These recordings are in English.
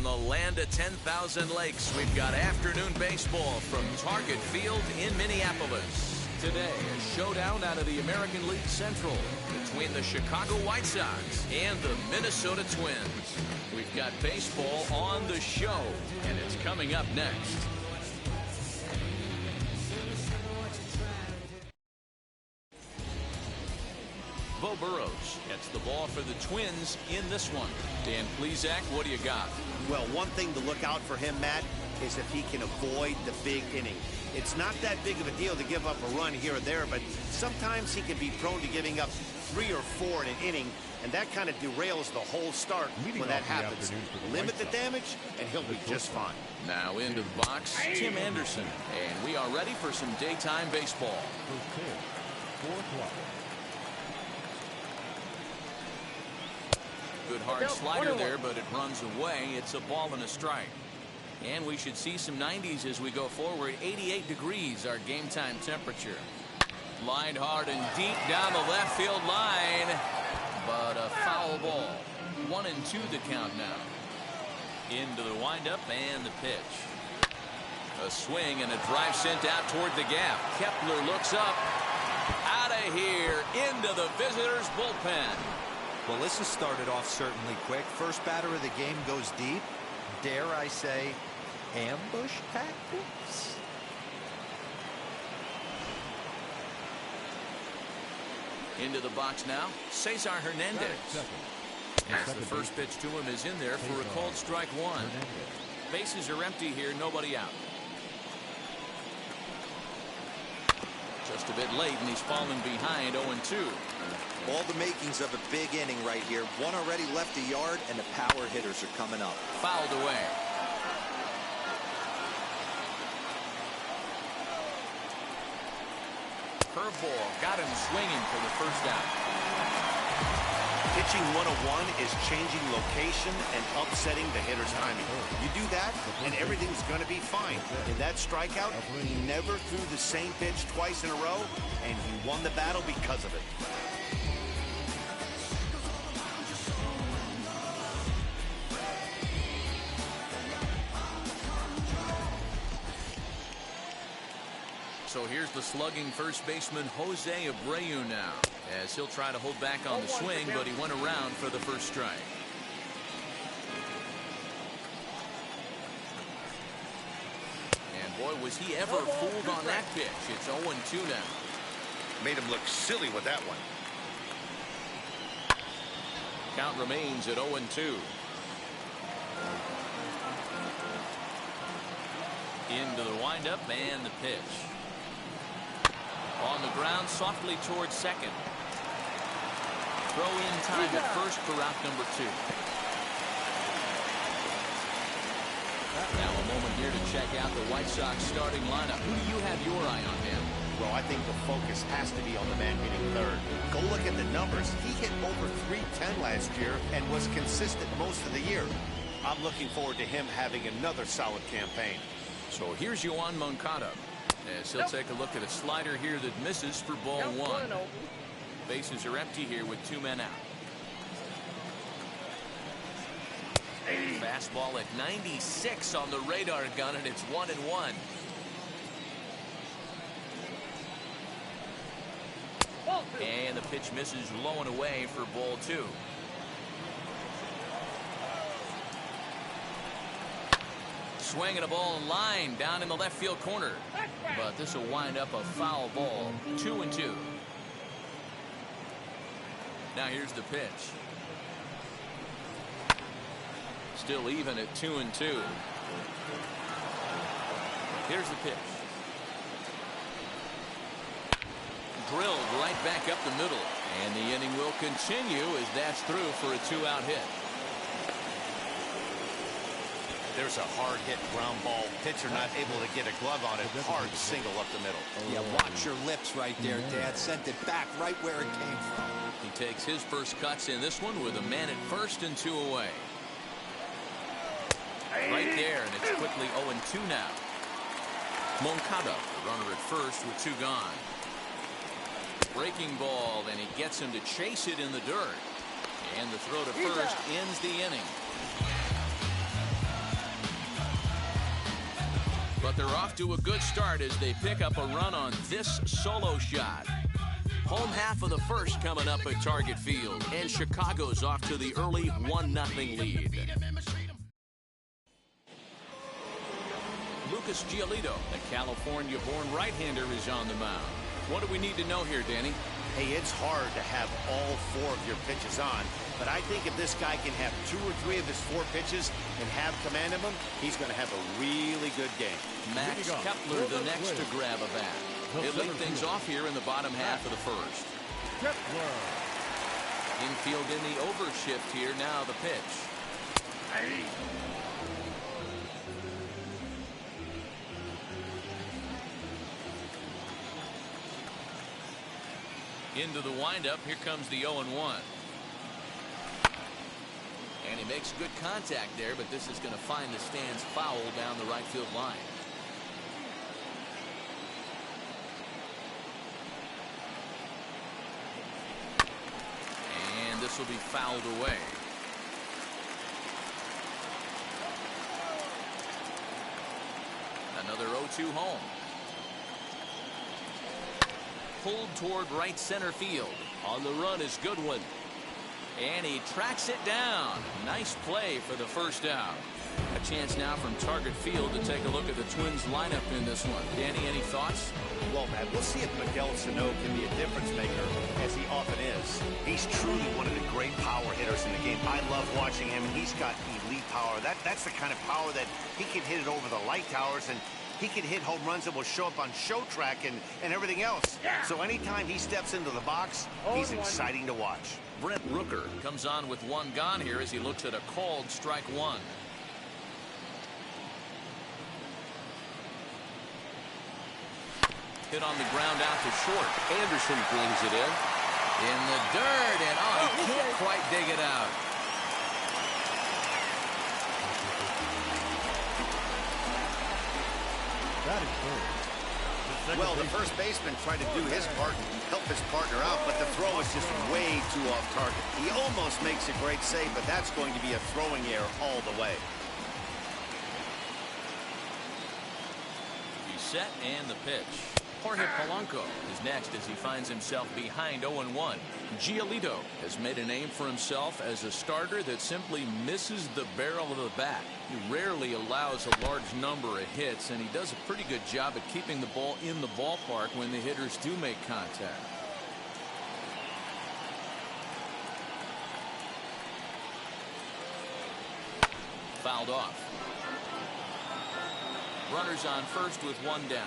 From the land of 10,000 lakes, we've got afternoon baseball from Target Field in Minneapolis. Today, a showdown out of the American League Central between the Chicago White Sox and the Minnesota Twins. We've got baseball on the show, and it's coming up next. Bo Burrows gets the ball for the Twins in this one. Dan Plesac, what do you got? Well, one thing to look out for him, Matt, is if he can avoid the big inning. It's not that big of a deal to give up a run here or there, but sometimes he can be prone to giving up 3 or 4 in an inning, and that kind of derails the whole start when that happens. Limit the damage, and he'll be just fine. Now into the box, Tim Anderson, and we are ready for some daytime baseball. 4 o'clock. Good hard slider there, but it runs away. It's a ball and a strike. And we should see some 90s as we go forward. 88 degrees, our game time temperature. Lined hard and deep down the left field line, but a foul ball. 1-2 the count now. Into the windup and the pitch. A swing and a drive sent out toward the gap. Kepler looks up. Out of here into the visitors' bullpen. Well, this has started off certainly quick. First batter of the game goes deep. Dare I say, ambush tactics? Into the box now, Cesar Hernandez. As the first pitch to him is in there for a called strike 1. Bases are empty here, nobody out. Just a bit late, and he's fallen behind 0-2. All the makings of a big inning right here. One already left the yard, and the power hitters are coming up. Fouled away. Curveball got him swinging for the first out. Pitching 101 is changing location and upsetting the hitter's timing. You do that, and everything's going to be fine. In that strikeout, he never threw the same pitch twice in a row, and he won the battle because of it. So here's the slugging first baseman Jose Abreu now, as he'll try to hold back on the swing, but he went around for the first strike. And boy, was he ever fooled on that pitch. It's 0-2 now. Made him look silly with that one. Count remains at 0-2. Into the windup and the pitch. On the ground, softly towards second. Throw in time at first for route number 2. Now a moment here to check out the White Sox starting lineup. Who do you have your eye on, Dan? Well, I think the focus has to be on the man hitting third. Go look at the numbers. He hit over .310 last year and was consistent most of the year. I'm looking forward to him having another solid campaign. So here's Yoan Moncada, as he'll take a look at a slider here that misses for ball 1. Bases are empty here with 2 men out. Fastball at 96 on the radar gun, and it's 1-1. And the pitch misses low and away for ball 2. Swinging a ball in line down in the left field corner, but this will wind up a foul ball. 2-2. Now here's the pitch. Still even at 2-2. Here's the pitch. Drilled right back up the middle, and the inning will continue as that's through for a 2-out hit. There's a hard hit ground ball. Pitcher not able to get a glove on it. Hard single up the middle. Yeah, watch your lips right there, Dad. Sent it back right where it came from. He takes his first cuts in this one with a man at first and 2 away. Right there, and it's quickly 0-2 now. Moncada, the runner at first with 2 gone. Breaking ball, and he gets him to chase it in the dirt. And the throw to first ends the inning. But they're off to a good start as they pick up a run on this solo shot. Home half of the first coming up at Target Field, and Chicago's off to the early 1-0 lead. Lucas Giolito, the California-born right-hander, is on the mound. What do we need to know here, Danny? Hey, it's hard to have all 4 of your pitches on, but I think if this guy can have 2 or 3 of his 4 pitches and have command of them, he's going to have a really good game. Max Kepler, the next to grab a bat. He'll lead things off here in the bottom half of the first. Infield in the overshift here. Now the pitch. Into the windup. Here comes the 0-1. And he makes good contact there, but this is going to find the stands foul down the right field line. And this will be fouled away. Another 0-2 home. Pulled toward right center field. On the run is Goodwin. And he tracks it down. Nice play for the first out. A chance now from Target Field to take a look at the Twins lineup in this one. Danny, any thoughts? Well, Matt, we'll see if Miguel Sano can be a difference maker, as he often is. He's truly one of the great power hitters in the game. I love watching him. He's got elite power. That's the kind of power that he can hit it over the light towers, and he can hit home runs that will show up on show track and everything else. Yeah. So anytime he steps into the box, he's exciting to watch. Brent Rooker comes on with 1 gone here as he looks at a called strike 1. Hit on the ground out to short. Anderson brings it in the dirt, and he can't quite dig it out. That is good. Well, the first baseman tried to do his part and help his partner out, but the throw is just way too off target. He almost makes a great save, but that's going to be a throwing error all the way. He's set, and the pitch. Jorge Polanco is next as he finds himself behind 0-1. Giolito has made a name for himself as a starter that simply misses the barrel of the bat. He rarely allows a large number of hits, and he does a pretty good job at keeping the ball in the ballpark when the hitters do make contact. Fouled off. Runners on first with 1 down.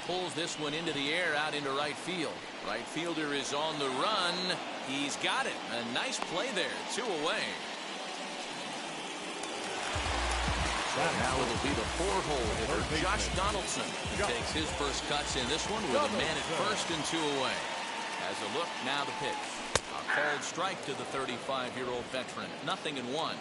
Pulls this one into the air out into right field. Right fielder is on the run. He's got it. A nice play there. 2 away. Now it'll be the 4-hole hitter, Josh Donaldson, who takes his first cuts in this one with a man at first and 2 away. As a look, now the pitch. A called strike to the 35-year-old veteran. 0-1.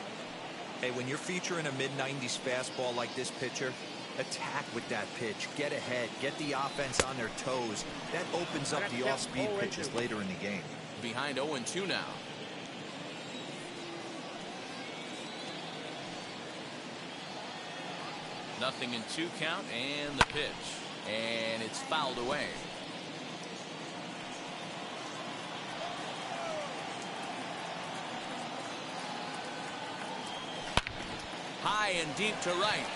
Hey, when you're featuring a mid-90s fastball like this pitcher, attack with that pitch. Get ahead. Get the offense on their toes. That opens up the off-speed pitches later in the game. Behind 0-2 now. Nothing in 2 count, and the pitch. And it's fouled away. High and deep to right.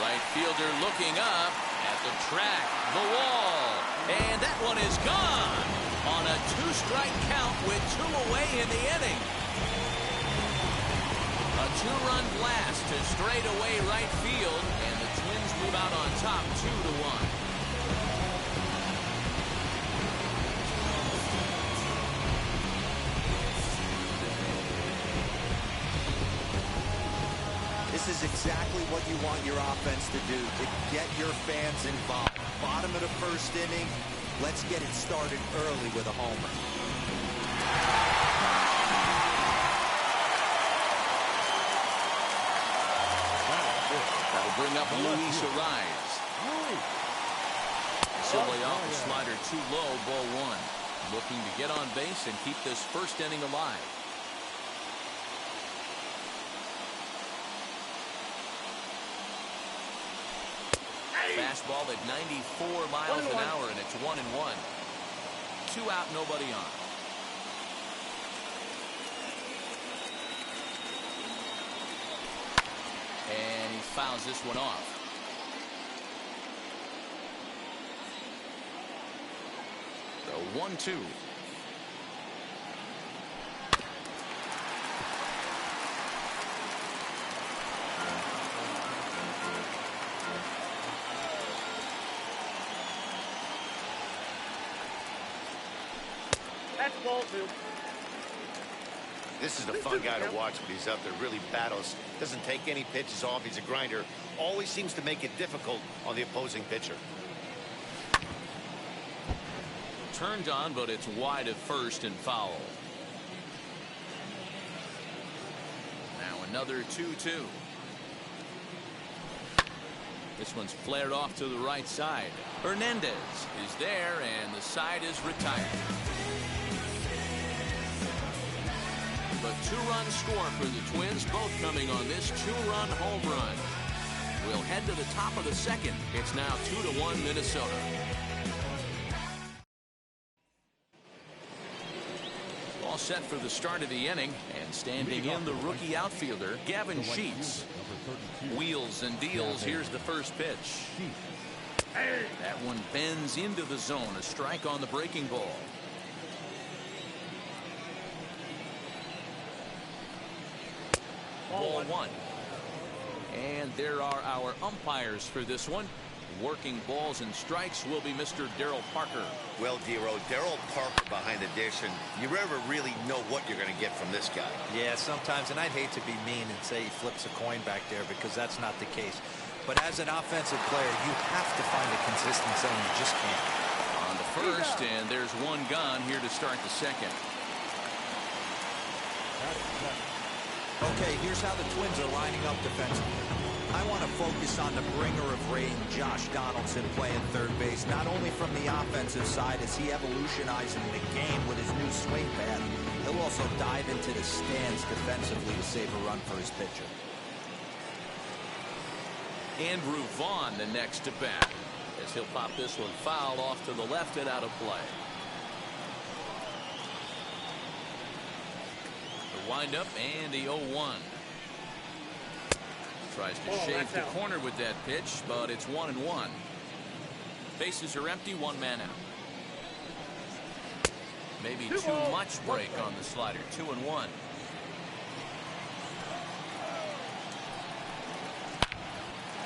Right fielder looking up at the track, the wall, and that one is gone on a 2-strike count with 2 away in the inning. A 2-run blast to straightaway right field, and the Twins move out on top 2-1. This is exactly what you want your offense to do, to get your fans involved. Bottom of the first inning, let's get it started early with a homer. That'll bring up Luis Ariz. So lay off the slider too low, ball 1. Looking to get on base and keep this first inning alive. Fastball at 94 miles an hour, and it's 1-1. 2 out, nobody on. And he fouls this one off. The 1-2. That's ball 2. This is a fun guy to watch when he's up there. Really battles. Doesn't take any pitches off. He's a grinder. Always seems to make it difficult on the opposing pitcher. Turned on, but it's wide at first and foul. Now another 2-2. This one's flared off to the right side. Hernandez is there, and the side is retired. The 2-run score for the Twins, both coming on this 2-run home run. We'll head to the top of the second. It's now 2-1 Minnesota. All set for the start of the inning, and standing in the rookie outfielder, Gavin Sheets. Wheels and deals. Here's the first pitch. That one bends into the zone. A strike on the breaking ball. Ball 1. And there are our umpires for this one. Working balls and strikes will be Mr. Darryl Parker. Well, Dero, Darryl Parker behind the dish, and you never really know what you're going to get from this guy. Yeah, sometimes, and I'd hate to be mean and say he flips a coin back there, because that's not the case. But as an offensive player, you have to find a consistent zone. You just can't. On the first, and there's one gone here to start the second. Okay, here's how the Twins are lining up defensively. I want to focus on the bringer of rain, Josh Donaldson, playing third base, not only from the offensive side as he evolutionizing the game with his new swing path, he'll also dive into the stands defensively to save a run for his pitcher. Andrew Vaughn the next to bat, as he'll pop this one foul off to the left and out of play. The windup and the 0-1. Tries to shave the corner with that pitch, but it's 1-1. Bases are empty, 1 man out. Maybe too much break on the slider. 2-1.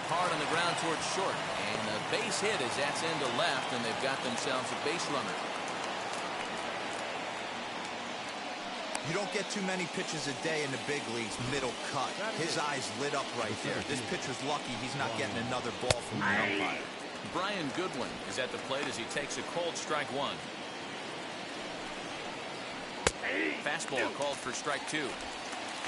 Hard on the ground towards short, and a base hit as that's into left, and they've got themselves a base runner. You don't get too many pitches a day in the big leagues, middle cut. His eyes lit up right there. This pitcher's lucky he's not getting another ball from the umpire. Brian Goodwin is at the plate as he takes a cold strike 1. Fastball called for strike 2.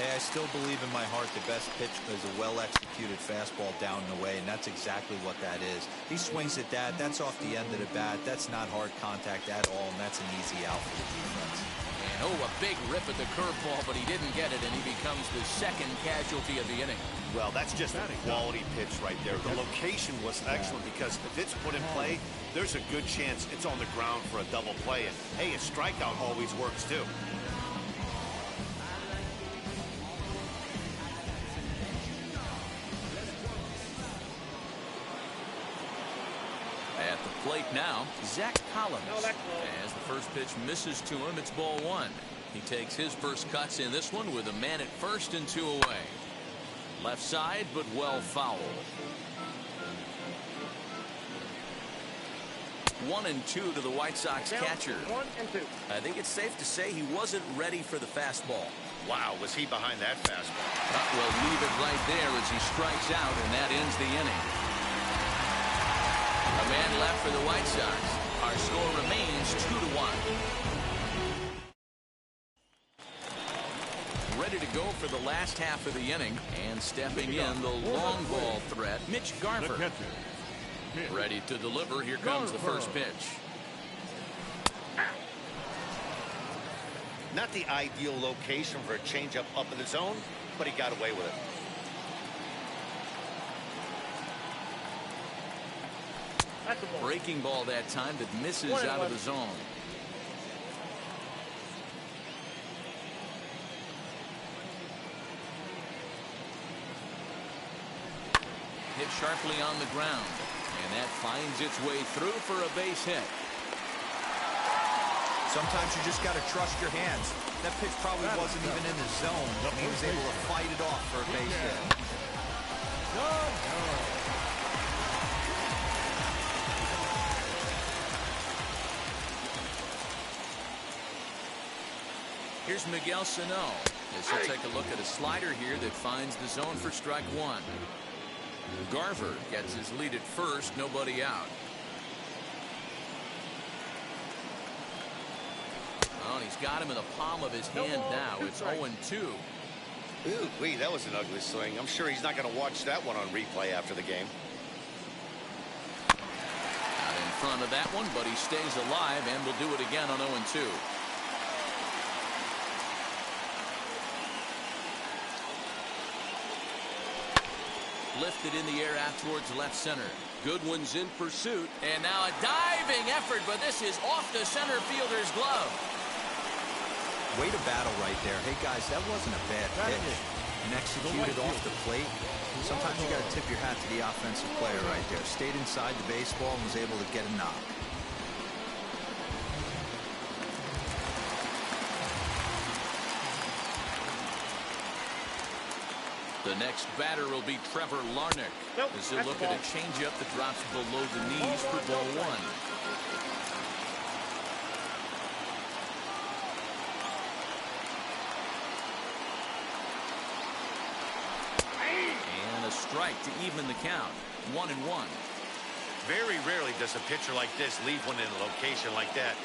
Hey, I still believe in my heart the best pitch is a well-executed fastball down and away, and that's exactly what that is. He swings at that. That's off the end of the bat. That's not hard contact at all, and that's an easy out for the defense. And a big rip at the curveball, but he didn't get it, and he becomes the second casualty of the inning. Well, that's just a quality pitch right there. The location was excellent because if it's put in play, there's a good chance it's on the ground for a double play. And, hey, a strikeout always works, too. At the plate now, Zach Collins. As the first pitch misses to him, it's ball 1. He takes his first cuts in this one with a man at first and 2 away. Left side, but well fouled. 1-2 to the White Sox catcher. 1-2. I think it's safe to say he wasn't ready for the fastball. Wow, was he behind that fastball? We'll leave it right there as he strikes out, and that ends the inning. A man left for the White Sox. Our score remains 2-1. Ready to go for the last half of the inning, and stepping in the long ball threat, Mitch Garver. Ready to deliver. Here comes the first pitch. Not the ideal location for a changeup up in the zone, but he got away with it. That's a ball. Breaking ball that time that misses out of the zone. Hit sharply on the ground, and that finds its way through for a base hit. Sometimes you just got to trust your hands. That pitch probably wasn't even in the zone, and he was able to fight it off for a base hit. Here's Miguel Sano as he'll take a look at a slider here that finds the zone for strike one. Garver gets his lead at first, nobody out. Oh, and he's got him in the palm of his hand now. It's 0-2. Ooh, wee, that was an ugly swing. I'm sure he's not going to watch that one on replay after the game. Out in front of that one, but he stays alive and will do it again on 0-2. Lifted in the air out towards left center. Goodwin's in pursuit. And now a diving effort, but this is off the center fielder's glove. Way to battle right there. Hey, guys, that wasn't a bad pitch. And executed off the plate. Sometimes you got to tip your hat to the offensive player right there. Stayed inside the baseball and was able to get a knock. The next batter will be Trevor Larnach. As he'll look at a changeup that drops below the knees for ball one. And a strike to even the count. 1-1. Very rarely does a pitcher like this leave one in a location like that.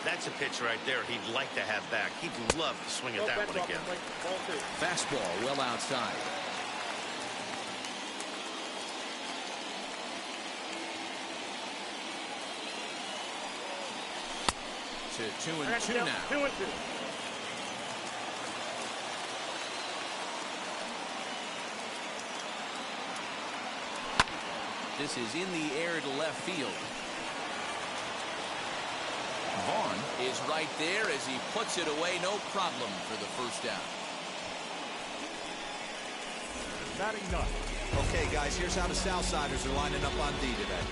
That's a pitch right there he'd like to have back. He'd love to swing at that one again. Fastball well outside. To 2-2 now. 2-2. This is in the air to left field. Vaughn is right there as he puts it away. No problem for the first out. Batting ninth. Okay, guys, here's how the Southsiders are lining up on D today.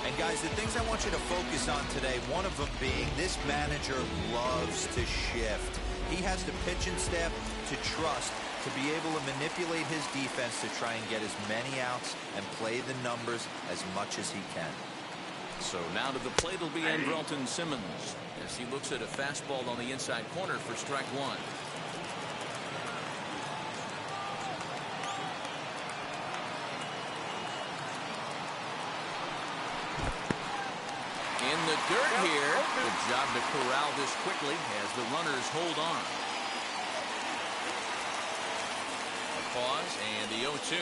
And, guys, the things I want you to focus on today, one of them being this manager loves to shift. He has the pitching staff to trust to be able to manipulate his defense to try and get as many outs and play the numbers as much as he can. So now to the plate will be Andrelton Simmons as he looks at a fastball on the inside corner for strike one. In the dirt here. Good job to corral this quickly as the runners hold on. A pause and the 0-2.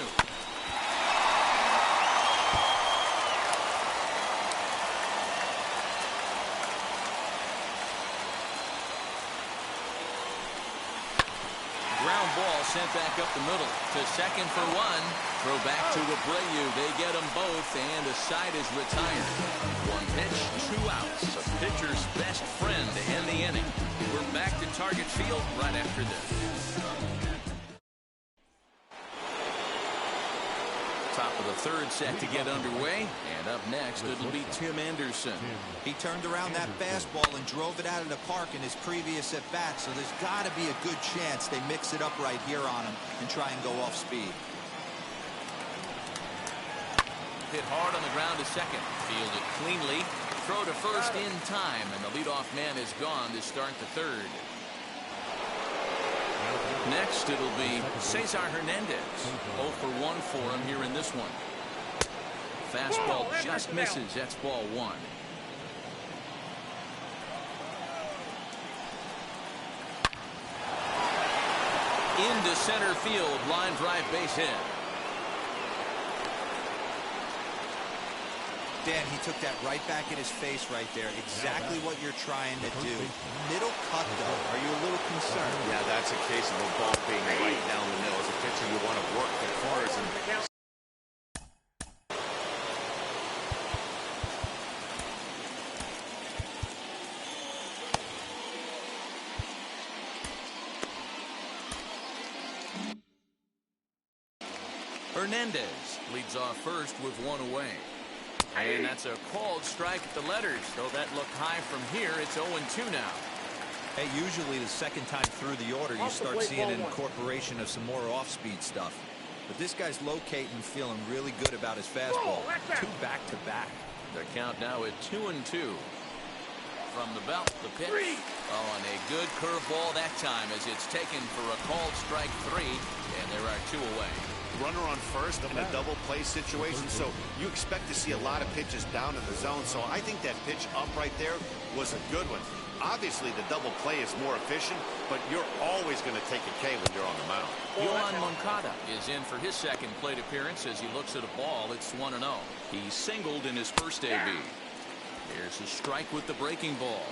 Ground ball sent back up the middle to second for one. Throw back to Abreu. They get them both, and the side is retired. One pitch, 2 outs. A pitcher's best friend to end the inning. We're back to Target Field right after this. Top of the third set to get underway, and up next it'll be Tim Anderson. He turned around that fastball and drove it out of the park in his previous at bat, so there's got to be a good chance they mix it up right here on him and try and go off speed. Hit hard on the ground to second. Fielded cleanly. Throw to first in time, and the leadoff man is gone to start the third. Next, it'll be Cesar Hernandez. 0 for 1 for him here in this one. Fastball just misses. That's ball one. Into center field. Line drive base hit. Dan, he took that right back in his face right there. Exactly what you're trying to do. Middle cut, though. Are you a little concerned? Yeah, that's a case of a ball being right down the middle. As a pitcher, you want to work the corners. And Hernandez leads off first with one away. And that's a called strike at the letters. So that looked high from here. It's 0-2 now. Hey, usually the second time through the order, you start seeing an incorporation of some more off-speed stuff. But this guy's locating, feeling really good about his fastball. 2 back-to-back. The count now at 2-2. From the belt, the pitch. Oh, and a good curveball that time as it's taken for a called strike 3, and there are 2 away. Runner on first in a double play situation, so you expect to see a lot of pitches down in the zone. So I think that pitch up right there was a good one. Obviously, the double play is more efficient, but you're always going to take a K when you're on the mound. Yohan Moncada is in for his second plate appearance as he looks at a ball. It's 1-0. He singled in his first AB. Here's a strike with the breaking ball.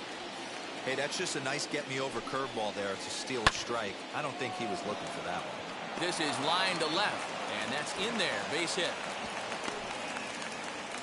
Hey, that's just a nice get-me-over curveball there. It's a steal strike. I don't think he was looking for that one. This is line to left, and that's in there. Base hit.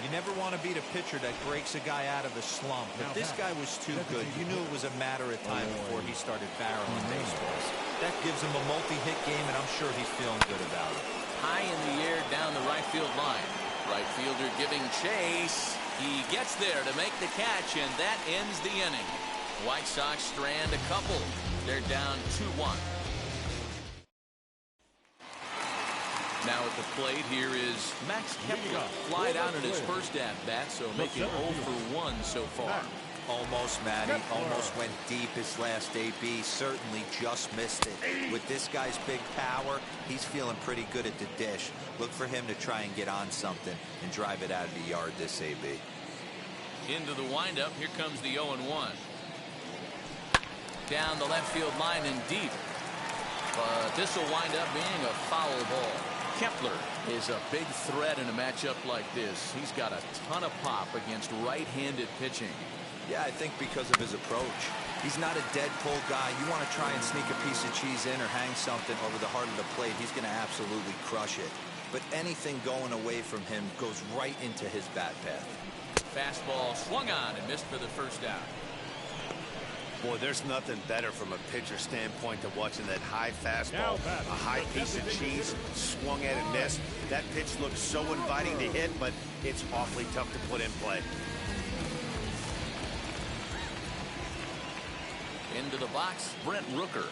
You never want to beat a pitcher that breaks a guy out of a slump. But this guy was too good. You knew it was a matter of time before he started barreling baseballs. That gives him a multi-hit game, and I'm sure he's feeling good about it. High in the air down the right field line. Right fielder giving chase. He gets there to make the catch, and that ends the inning. White Sox strand a couple. They're down 2-1. Now at the plate here is Max Kepler. Flied out in his first at-bat, so making 0 for 1 so far. Almost, Matty. Almost went deep his last AB. Certainly just missed it. With this guy's big power, he's feeling pretty good at the dish. Look for him to try and get on something and drive it out of the yard this AB. Into the windup. Here comes the 0-1. Down the left field line and deep. But this will wind up being a foul ball. Kepler is a big threat in a matchup like this. He's got a ton of pop against right-handed pitching. Yeah, I think because of his approach. He's not a dead pull guy. You want to try and sneak a piece of cheese in or hang something over the heart of the plate, he's going to absolutely crush it. But anything going away from him goes right into his bat path. Fastball swung on and missed for the first out. Boy, there's nothing better from a pitcher standpoint than watching that high fastball, a high piece of cheese, swung at and missed. That pitch looks so inviting to hit, but it's awfully tough to put in play. Into the box, Brent Rooker.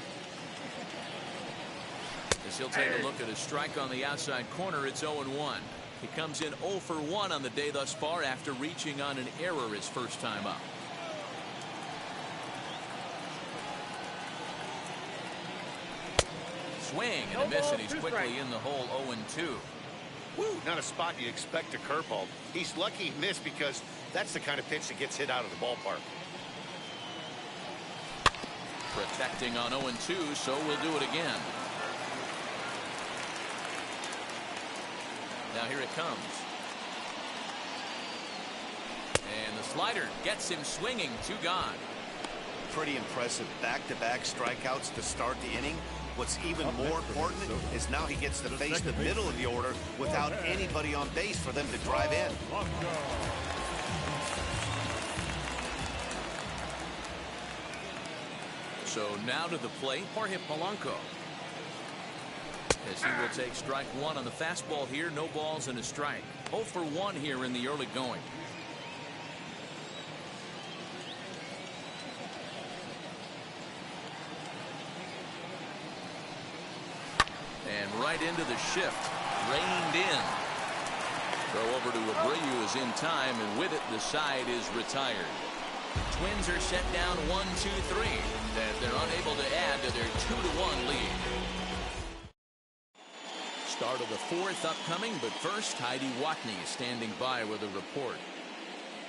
As he'll take a look at a strike on the outside corner, it's 0-1. He comes in 0 for 1 on the day thus far after reaching on an error his first time up. Swing and a miss, and he's quickly in the hole. 0-2. Woo, not a spot you expect a curveball. He's lucky he missed because that's the kind of pitch that gets hit out of the ballpark. Protecting on 0-2, so we'll do it again. Now here it comes. And the slider gets him swinging. 2 gone. Pretty impressive back-to-back strikeouts to start the inning. What's even more important is now he gets to face the middle of the order without anybody on base for them to drive in. So now to the plate, Jorge Polanco. As he will take strike 1 on the fastball here. No balls and a strike. 0 for 1 here in the early going. And right into the shift. Reined in. Throw over to Abreu is in time, and with it the side is retired. Twins are set down 1-2-3 as they're unable to add to their 2-1 lead. Start of the 4th upcoming, but first Heidi Watney is standing by with a report.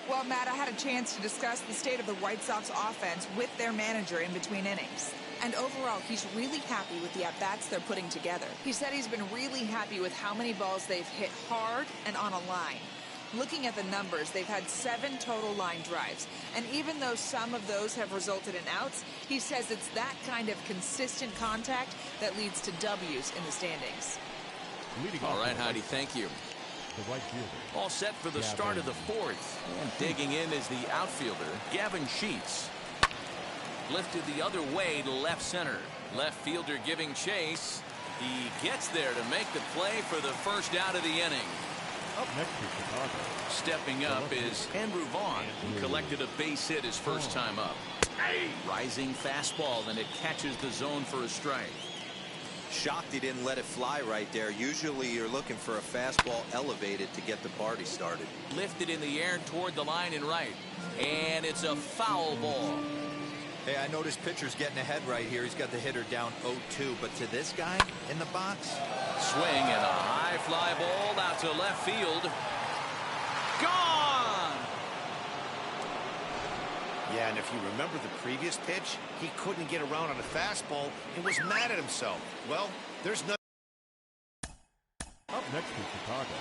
Well, Matt, I had a chance to discuss the state of the White Sox offense with their manager in between innings. And overall, he's really happy with the at-bats they're putting together. He said he's been really happy with how many balls they've hit hard and on a line. Looking at the numbers, they've had 7 total line drives. And even though some of those have resulted in outs, he says it's that kind of consistent contact that leads to W's in the standings. All right, Heidi, thank you. All set for the start of the 4th. And digging in is the outfielder, Gavin Sheets. Lifted the other way to left center. Left fielder giving chase. He gets there to make the play for the first out of the inning. Up next to Chicago. Stepping up is Andrew Vaughn, who collected a base hit his first time up. Rising fastball, and it catches the zone for a strike. Shocked he didn't let it fly right there. Usually you're looking for a fastball elevated to get the party started. Lifted in the air toward the line and right. And it's a foul ball. Hey, I noticed pitcher's getting ahead right here. He's got the hitter down 0-2, but to this guy in the box. Swing and a high fly ball out to left field. Gone! Yeah, and if you remember the previous pitch, he couldn't get around on a fastball and was mad at himself. Well, there's no. Up next to Chicago.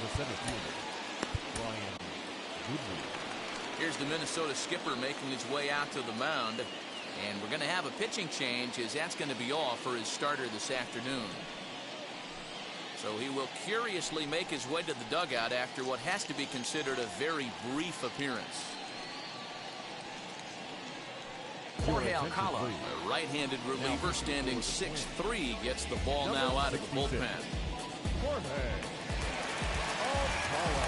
The center fielder, Brian Goodwin. Here's the Minnesota skipper making his way out to the mound. And we're going to have a pitching change, as that's going to be off for his starter this afternoon. So he will curiously make his way to the dugout after what has to be considered a very brief appearance. Jorge Alcala, a right-handed reliever standing 6'3", gets the ball now out of the bullpen. Jorge Alcala.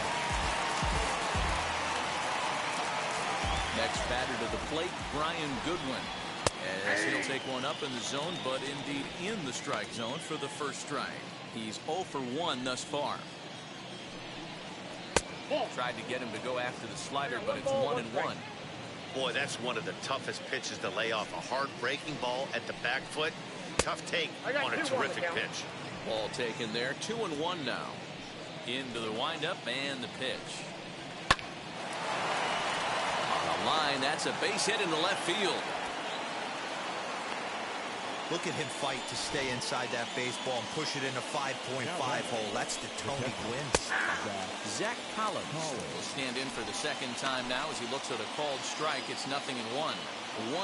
Next batter to the plate, Brian Goodwin. As he'll take one up in the zone, but indeed in the strike zone for the first strike. He's 0 for 1 thus far. Tried to get him to go after the slider, but it's 1-1. Boy, that's one of the toughest pitches to lay off. A hard breaking ball at the back foot. Tough take on a terrific pitch. Ball taken there. 2-1 now. Into the windup and the pitch. On the line, that's a base hit into left field. Look at him fight to stay inside that baseball and push it in a 5.5 hole. That's the Tony Gwynn. Zach Collins will stand in for the second time now as he looks at a called strike. It's 0-1. 1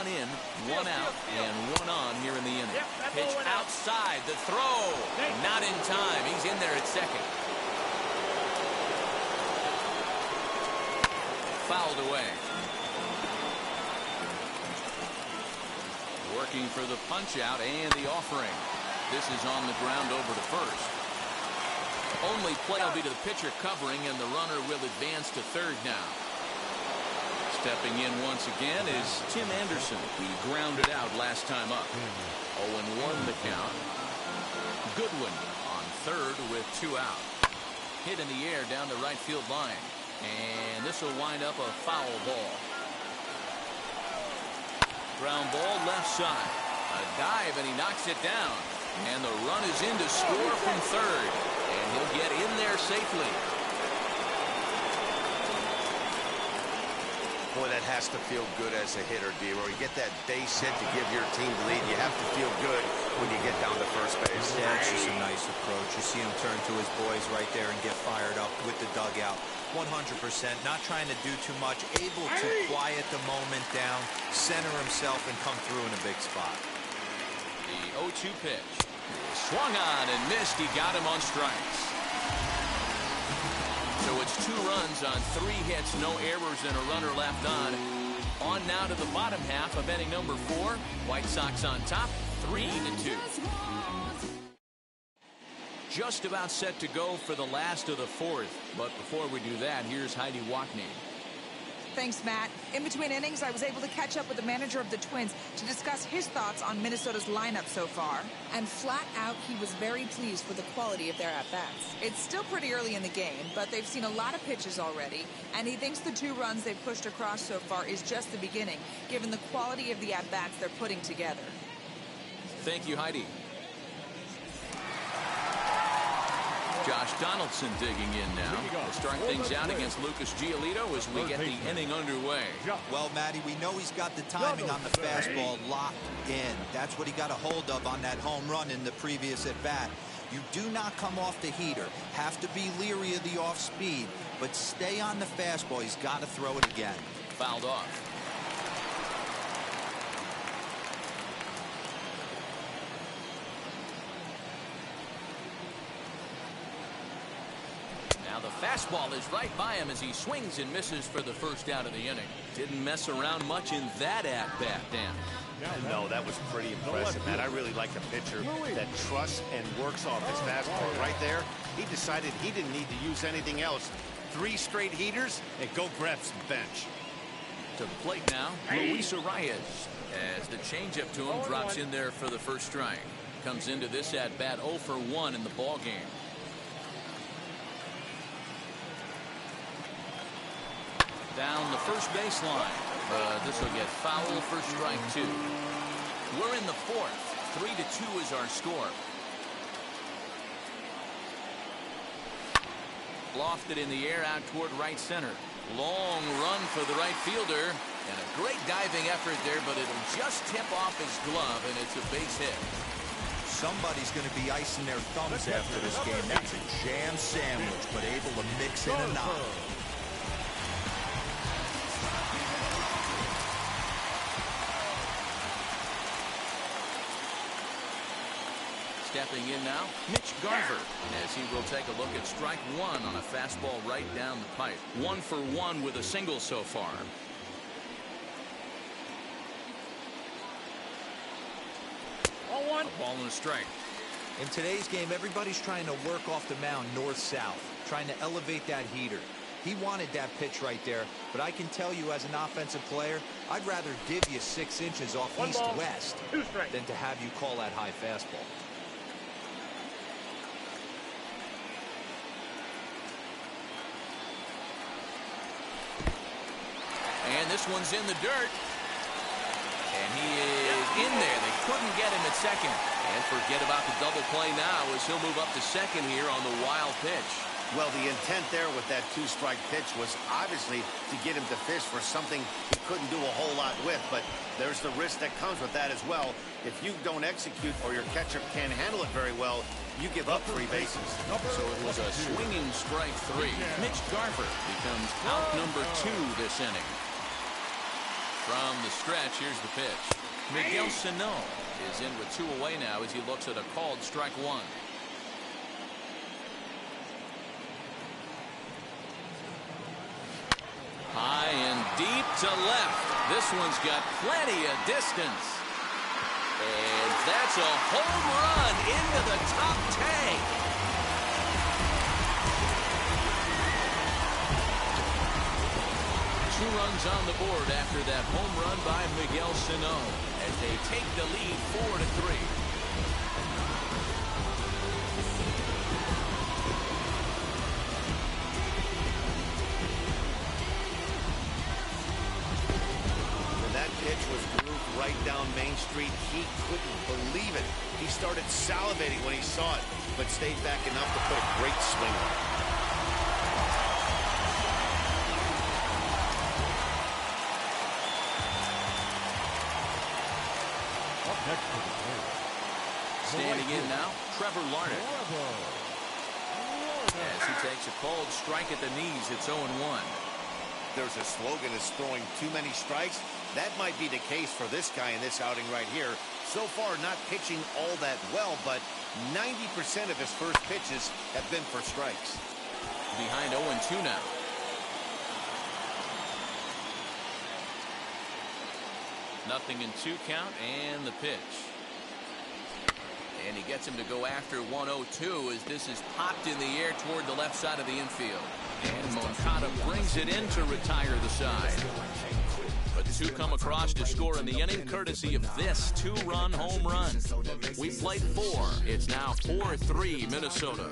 in, 1 out, and 1 on here in the inning. Pitch outside, the throw. Not in time. He's in there at second. Fouled away. Working for the punch out and the offering. This is on the ground over to first. Only play will be to the pitcher covering, and the runner will advance to third now. Stepping in once again is Tim Anderson. He grounded out last time up. 0-1 the count. Goodwin on third with 2 out. Hit in the air down the right field line. And this will wind up a foul ball. Ground ball left side. A dive, and he knocks it down. And the run is in to score from third. And he'll get in there safely. Boy, that has to feel good as a hitter, D-Roy. You get that base hit to give your team the lead. You have to feel good when you get down to first base. Yeah, it's just a nice approach. You see him turn to his boys right there and get fired up with the dugout. 100%, not trying to do too much, able to quiet the moment down, center himself, and come through in a big spot. The 0-2 pitch. Swung on and missed. He got him on strikes. So it's 2 runs on 3 hits, no errors, and a runner left on. On now to the bottom half of inning number 4. White Sox on top, 3-2. Just about set to go for the last of the 4th. But before we do that, here's Heidi Wackney. Thanks, Matt. In between innings, I was able to catch up with the manager of the Twins to discuss his thoughts on Minnesota's lineup so far. And flat out, he was very pleased with the quality of their at-bats. It's still pretty early in the game, but they've seen a lot of pitches already, and he thinks the 2 runs they've pushed across so far is just the beginning, given the quality of the at-bats they're putting together. Thank you, Heidi. Josh Donaldson digging in now to start things out against Lucas Giolito as we get the inning underway. Well, Matty, we know he's got the timing on the fastball locked in. That's what he got a hold of on that home run in the previous at-bat. You do not come off the heater. Have to be leery of the off-speed, but stay on the fastball. He's got to throw it again. Fouled off. The The fastball is right by him as he swings and misses for the first out of the inning. Didn't mess around much in that at-bat, Dan. No, that was pretty impressive, man. I really like a pitcher that trusts and works off his fastball. Right there, he decided he didn't need to use anything else. 3 straight heaters and go grab some bench. To the plate now, Luis Arias, as the changeup to him drops in there for the first strike. Comes into this at-bat 0 for 1 in the ball game. Down the first baseline. This will get foul for strike 2. We're in the 4th. 3-2 is our score. Lofted in the air out toward right center. Long run for the right fielder. And a great diving effort there, but it'll just tip off his glove, and it's a base hit. Somebody's going to be icing their thumbs after this game. That's a jam sandwich, but able to mix in a knock. Stepping in now, Mitch Garver, as he will take a look at strike 1 on a fastball right down the pipe. 1 for 1 with a single so far. A ball and a strike. In today's game, everybody's trying to work off the mound north-south, trying to elevate that heater. He wanted that pitch right there, but I can tell you as an offensive player, I'd rather give you 6 inches off east-west than to have you call that high fastball. And this one's in the dirt. And he is in there. They couldn't get him at second. And forget about the double play now as he'll move up to second here on the wild pitch. Well, the intent there with that 2-strike pitch was obviously to get him to fish for something he couldn't do a whole lot with. But there's the risk that comes with that as well. If you don't execute or your catcher can't handle it very well, you give up 3 bases. So it was a swinging strike 3. Mitch Garver becomes out number 2 this inning. From the stretch, here's the pitch. Miguel Sano is in with 2 away now as he looks at a called strike 1. High and deep to left. This one's got plenty of distance. And that's a home run into the top tank. Two runs on the board after that home run by Miguel Sano as they take the lead 4-3. When that pitch was grooved right down Main Street, he couldn't believe it. He started salivating when he saw it, but stayed back enough to put a great swing on it. Standing in now, Trevor Larnach. As he takes a cold strike at the knees, it's 0-1. There's a slogan that's throwing too many strikes. That might be the case for this guy in this outing right here. So far, not pitching all that well, but 90% of his first pitches have been for strikes. Behind 0-2 now. Nothing in 2 count, and the pitch. And he gets him to go after 1-0-2 as this is popped in the air toward the left side of the infield. And Moncada brings it in to retire the side. But 2 come across to score in the inning, courtesy of this 2-run home run. We played 4. It's now 4-3 Minnesota.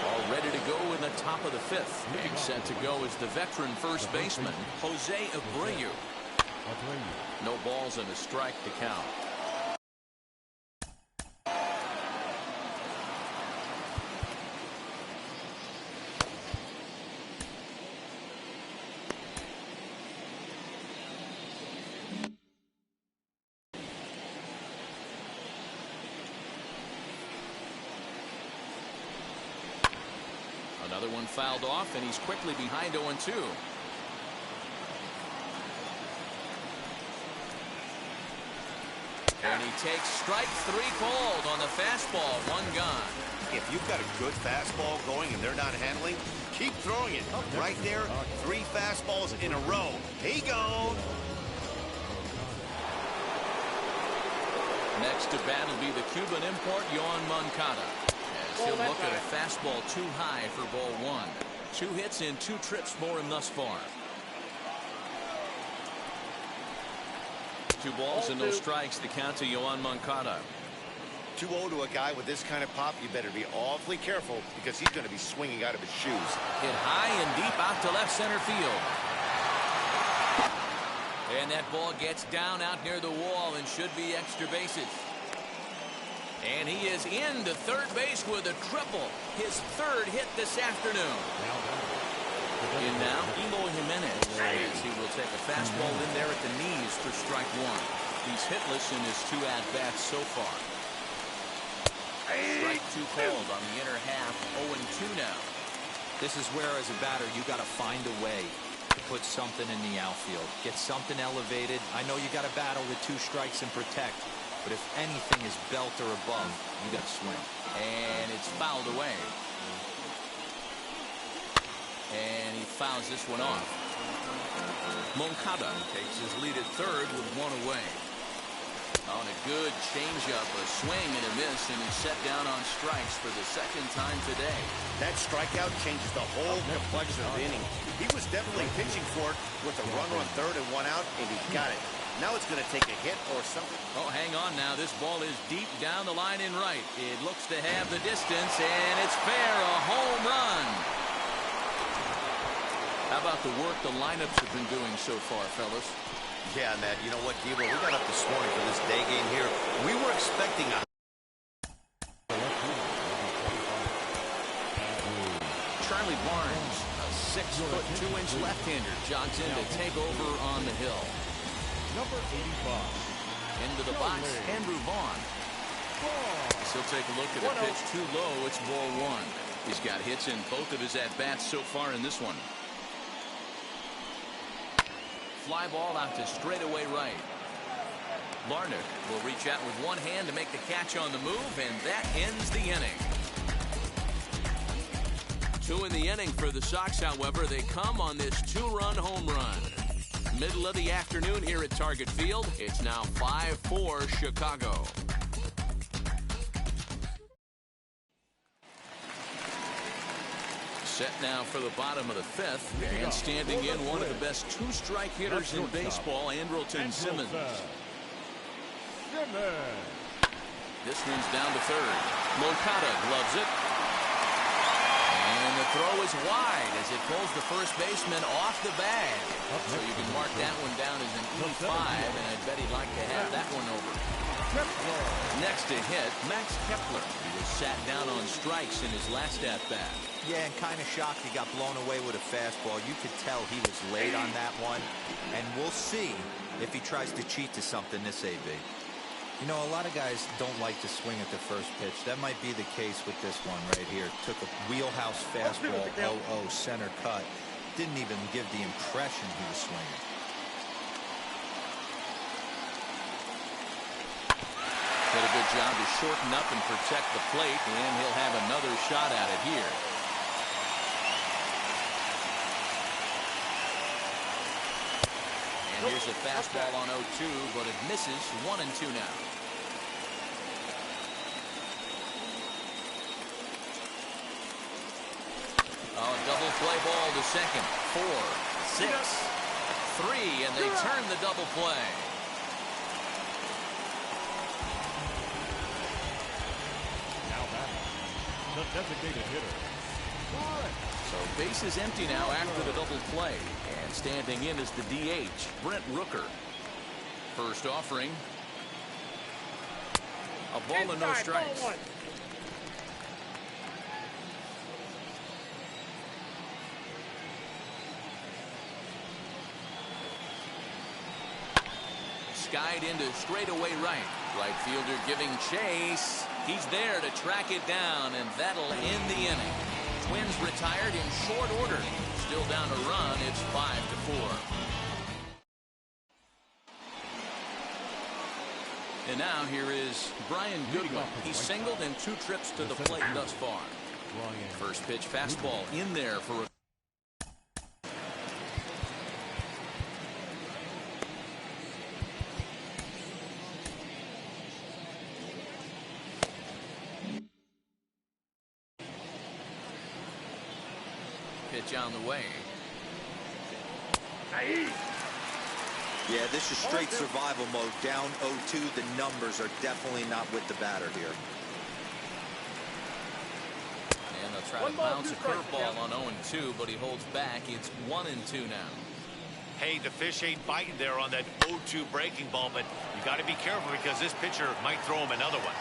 All ready to go in the top of the 5th. Being set to go is the veteran first baseman, Jose Abreu. No balls and a strike to count. Another one fouled off, and he's quickly behind 0-2. And he takes strike 3 called on the fastball. 1 gone. If you've got a good fastball going and they're not handling, keep throwing it. Right there, 3 fastballs in a row. He goes. Next to bat will be the Cuban import, Yoan Moncada. As he'll look at a fastball too high for ball 1. 2 hits in 2 trips for him thus far. 2 balls and no strikes. The count to Yoan Moncada. 2-0 to a guy with this kind of pop. You better be awfully careful because he's going to be swinging out of his shoes. Hit high and deep out to left center field. And that ball gets down out near the wall and should be extra bases. And he is into third base with a triple. His 3rd hit this afternoon. In now, Eloy Jimenez, as he will take a fastball in there at the knees for strike 1. He's hitless in his 2 at-bats so far. Strike 2 called on the inner half. 0-2 now. This is where, as a batter, you got to find a way to put something in the outfield. Get something elevated. I know you got to battle with 2 strikes and protect, but if anything is belt or above, you got to swing. And it's fouled away. And he fouls this one off. Moncada takes his lead at third with 1 away. On a good changeup, a swing and a miss, and he's set down on strikes for the 2nd time today. That strikeout changes the whole complexion of the inning. He was definitely pitching for it with a runner on third and 1 out, and he got it. Now it's going to take a hit or something. Oh, hang on now. This ball is deep down the line in right. It looks to have the distance, and it's fair. A home run. How about the work the lineups have been doing so far, fellas? Yeah, Matt, you know what, Gabriel? We got up this morning for this day game here. We were expecting a... Charlie Barnes, a 6-foot 2-inch left-hander, jogs in to take over on the hill. Number 85. Into the box, Andrew Vaughn. He'll take a look at a pitch too low. It's ball 1. He's got hits in both of his at-bats so far in this one. Fly ball out to straightaway right. Larnach will reach out with 1 hand to make the catch on the move, and that ends the inning. 2 in the inning for the Sox, however. They come on this 2-run home run. Middle of the afternoon here at Target Field. It's now 5-4 Chicago. Set now for the bottom of the 5th, and standing in one of the best 2-strike hitters in baseball, Andrelton Simmons. This one's down to third. Moncada gloves it. And the throw is wide as it pulls the first baseman off the bag. So you can mark that one down as an E5, and I bet he'd like to have that one over. Next to hit, Max Kepler. He was sat down on strikes in his last at-bat. Yeah, and kind of shocked he got blown away with a fastball. You could tell he was late on that one. And we'll see if he tries to cheat to something this AB. You know, a lot of guys don't like to swing at the first pitch. That might be the case with this one right here. Took a wheelhouse fastball, 0-0 center cut. Didn't even give the impression he was swinging. Did a good job to shorten up and protect the plate, and he'll have another shot at it here. And here's a fastball on 0-2, but it misses. 1-2 now. Oh, double play ball to second. 4, 6, 3, and they turn the double play. The designated hitter. So base is empty now after the double play. And standing in is the DH, Brent Rooker. First offering. A ball and no strikes. Skied into straightaway right. Right fielder giving chase. He's there to track it down, and that'll end the inning. Twins retired in short order. Still down a run. It's 5-4. And now here is Brian Goodwin. He's singled in 2 trips to the plate thus far. First pitch fastball in there for a pitch on the way. Yeah, this is straight survival mode. Down 0-2. The numbers are definitely not with the batter here. And they'll try to bounce a curveball on 0-2, but he holds back. It's 1-2 now. Hey, the fish ain't biting there on that 0-2 breaking ball, but you got to be careful because this pitcher might throw him another one.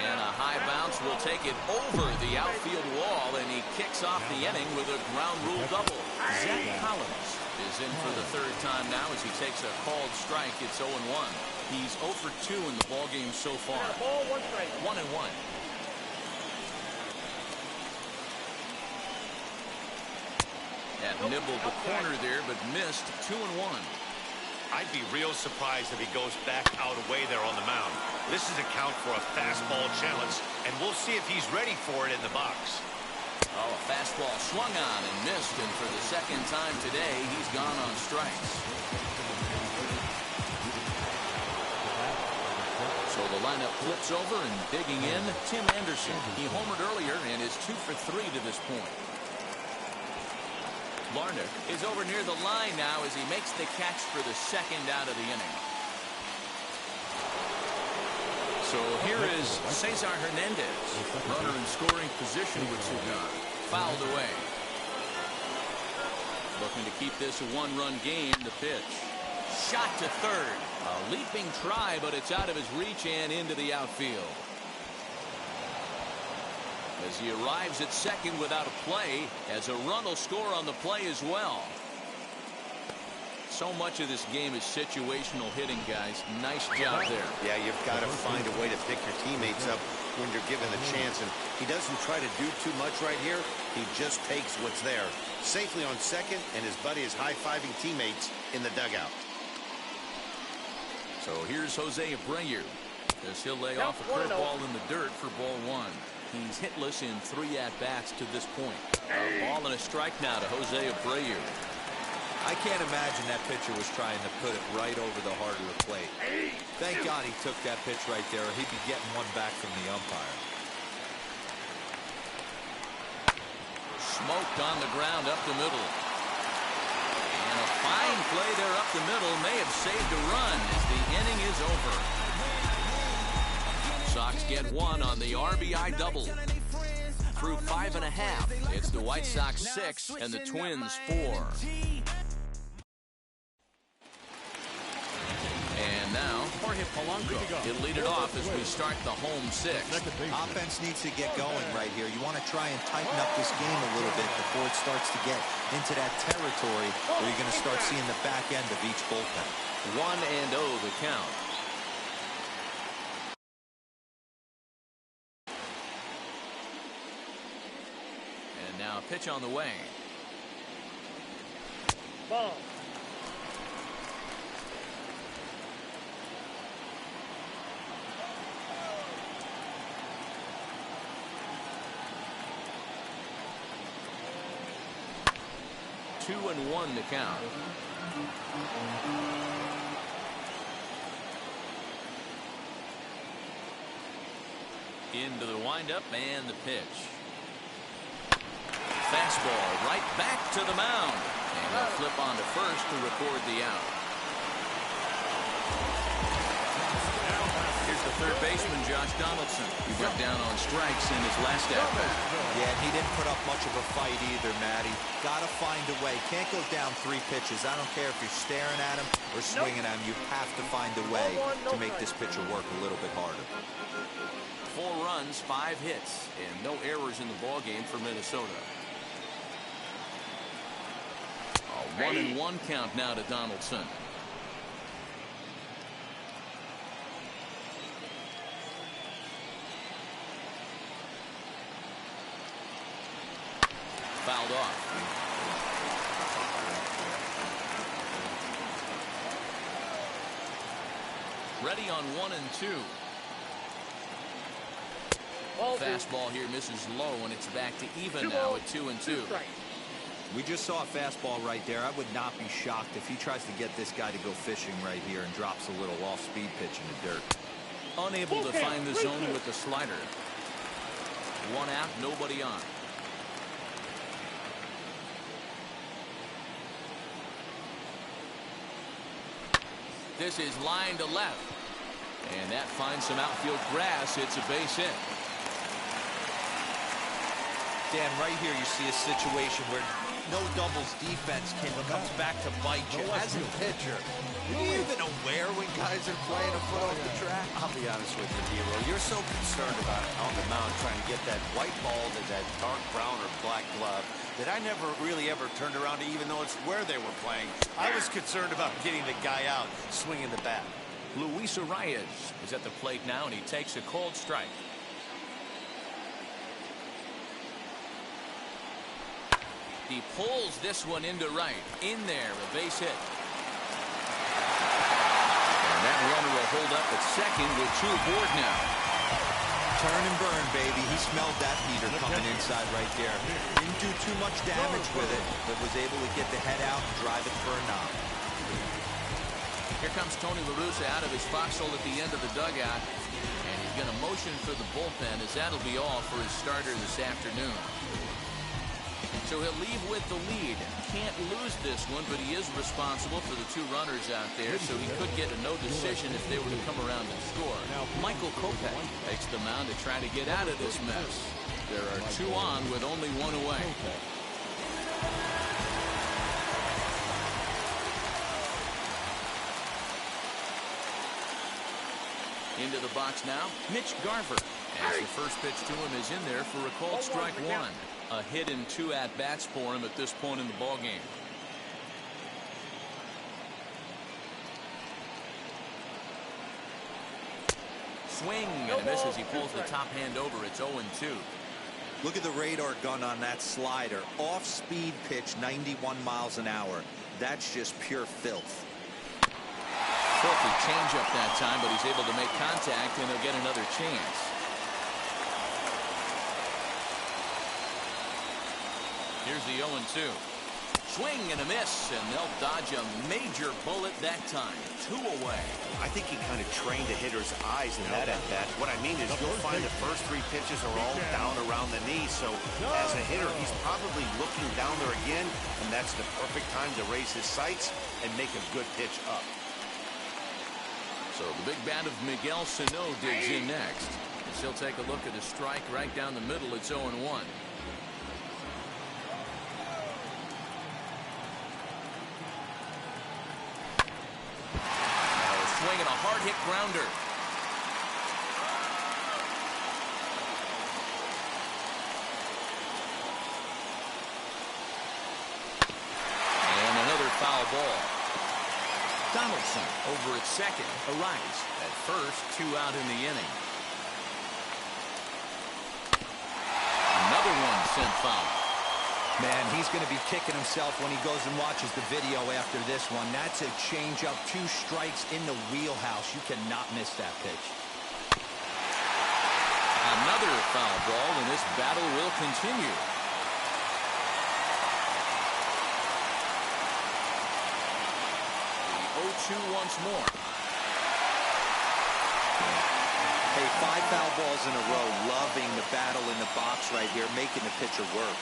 And a high bounce will take it over the outfield wall, and he kicks off the inning with a ground rule double. Zach Collins is in for the 3rd time now as he takes a called strike. It's 0-1. He's 0 for 2 in the ballgame so far. 1-1. That nibbled the corner there, but missed. 2-1. I'd be real surprised if he goes back out away there on the mound. This is a count for a fastball challenge, and we'll see if he's ready for it in the box. Oh, a fastball swung on and missed, and for the 2nd time today, he's gone on strikes. So the lineup flips over, and digging in, Tim Anderson. He homered earlier and is 2 for 3 to this point. Larnach is over near the line now as he makes the catch for the 2nd out of the inning. So here is Cesar Hernandez, runner in scoring position with 2 gone. Fouled away. Looking to keep this a 1-run game. The pitch. Shot to 3rd. A leaping try, but it's out of his reach and into the outfield. As he arrives at 2nd without a play, as a run will score on the play as well. So much of this game is situational hitting, guys. Nice job there. Yeah, you've got to find a way to pick your teammates up when you're given the chance, and he doesn't try to do too much right here. He just takes what's there. Safely on 2nd, and his buddy is high-fiving teammates in the dugout. So here's Jose Abreu as he'll lay off a curveball in the dirt for ball 1. He's hitless in 3 at-bats to this point. A ball and a strike now to Jose Abreu. I can't imagine that pitcher was trying to put it right over the heart of the plate. Thank God he took that pitch right there, or he'd be getting one back from the umpire. Smoked on the ground up the middle. And a fine play there up the middle may have saved a run as the inning is over. Sox get 1 on the RBI double. Through 5 1/2, it's the White Sox 6 and the Twins 4. And now Jorge Polanco. He'll lead it off as we start the home 6th. Offense needs to get going right here. You want to try and tighten up this game a little bit before it starts to get into that territory where you're going to start seeing the back end of each bullpen. 1-0 the count. And now a pitch on the way. Ball. Two and 1 to count. Into the windup and the pitch. Fastball right back to the mound. And they'll flip on to first to record the out. Here's the third baseman, Josh Donaldson. He went down on strikes in his last at-bat. Yeah, he didn't put up much of a fight either, Matty. Got to find a way. Can't go down 3 pitches. I don't care if you're staring at him or swinging at him. You have to find a way to make this pitcher work a little bit harder. 4 runs, 5 hits, and no errors in the ballgame for Minnesota. A 1-1 count now to Donaldson. Fouled off. Ready on 1-2. Fastball here misses low, and it's back to even now at 2-2. We just saw a fastball right there. I would not be shocked if he tries to get this guy to go fishing right here and drops a little off-speed pitch in the dirt. Unable to find the zone with the slider. One out, nobody on. This is line to left. And that finds some outfield grass. It's a base hit. Dan, right here you see a situation where no doubles defense comes back to bite you. As a pitcher, are you even aware when guys are playing a foot off the track? I'll be honest with you, D-Roll. You're so concerned about on the mound trying to get that white ball to that dark brown or black glove that I never really ever turned around to even know it's where they were playing. I was concerned about getting the guy out swinging the bat. Luis Arias is at the plate now, and he takes a cold strike. He pulls this one into right. In there, a base hit. And that runner will hold up at second with two aboard now. Turn and burn, baby. He smelled that heater coming inside right there. Didn't do too much damage with it, but was able to get the head out and drive it for a knock. Here comes Tony La Russa out of his foxhole at the end of the dugout. And he's going to motion for the bullpen, as that'll be all for his starter this afternoon. So he'll leave with the lead. Can't lose this one, but he is responsible for the two runners out there, so he could get a no decision if they were to come around and score. Michael Kopech takes the mound to try to get out of this mess. There are two on with only one away. Into the box now, Mitch Garver. As the first pitch to him is in there for a called strike one. A hit and two at-bats for him at this point in the ballgame. Swing and a miss as he pulls the top hand over. It's 0-2. Look at the radar gun on that slider. Off-speed pitch, 91 miles an hour. That's just pure filth. Filthy changeup that time, but he's able to make contact, and he'll get another chance. Here's the 0-2. Swing and a miss, and they'll dodge a major bullet that time. Two away. I think he kind of trained the hitter's eyes in that at-bat. What I mean is you'll find the first three pitches are all down around the knee, so as a hitter, he's probably looking down there again, and that's the perfect time to raise his sights and make a good pitch up. So the big bat of Miguel Sano digs in next. He'll take a look at a strike right down the middle. It's 0-1. Swing and a hard hit grounder. And another foul ball. Donaldson over at second. Arise at first. Two out in the inning. Another one sent foul. Man, he's going to be kicking himself when he goes and watches the video after this one. That's a changeup, 2 strikes in the wheelhouse. You cannot miss that pitch. Another foul ball, and this battle will continue. The 0-2 once more. Hey, 5 foul balls in a row. Loving the battle in the box right here, making the pitcher work.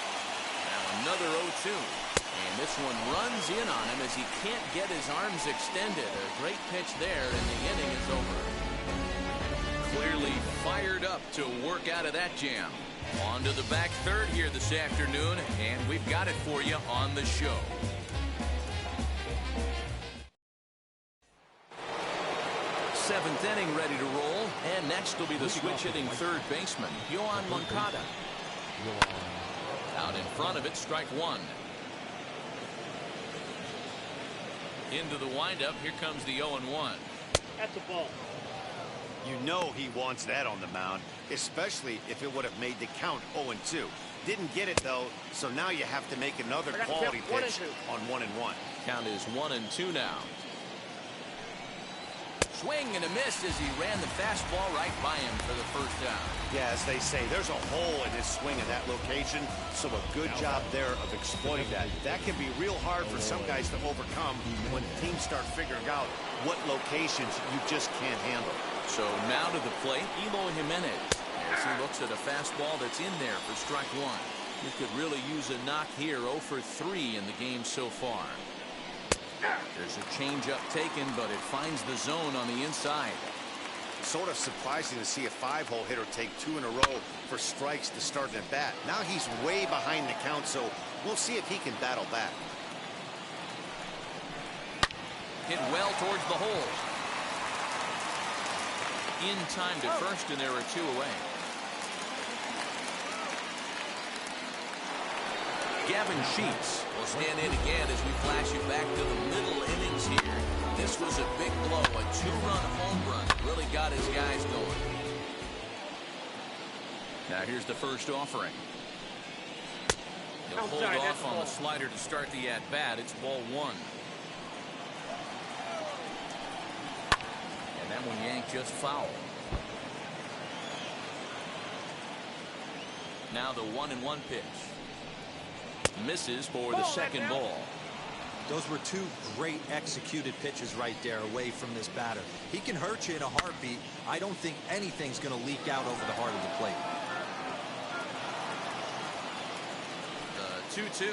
Another 0-2. And this one runs in on him as he can't get his arms extended. A great pitch there, and the inning is over. Clearly fired up to work out of that jam. On to the back third here this afternoon, and we've got it for you on the show. Seventh inning ready to roll, and next will be the switch-hitting third baseman, Yoan Moncada. Out in front of it, strike one. Into the windup, here comes the 0-1. That's a ball. You know he wants that on the mound, especially if it would have made the count 0-2. Didn't get it, though, so now you have to make another quality pitch on 1-1. Count is 1-2 now. Swing and a miss as he ran the fastball right by him for the first down. Yeah, as they say, there's a hole in his swing in that location, so a good job there of exploiting that. That can be real hard for some guys to overcome when teams start figuring out what locations you just can't handle. So now to the plate, Eloy Jimenez, as he looks at a fastball that's in there for strike one. You could really use a knock here. 0 for 3 in the game so far. There's a changeup taken, but it finds the zone on the inside. Sort of surprising to see a 5-hole hitter take 2 in a row for strikes to start an at bat. Now he's way behind the count, so we'll see if he can battle back. Hit well towards the hole. In time to first, and there are 2 away. Gavin Sheets will stand in again as we flash you back to the middle innings here. This was a big blow, a 2-run home run. Really got his guys going. Now here's the first offering. He'll hold off on the slider to start the at-bat. It's ball 1. And that one yanked just foul. Now the 1-1 pitch. Misses for the second ball. Those were 2 great executed pitches right there away from this batter. He can hurt you in a heartbeat. I don't think anything's going to leak out over the heart of the plate. The 2-2.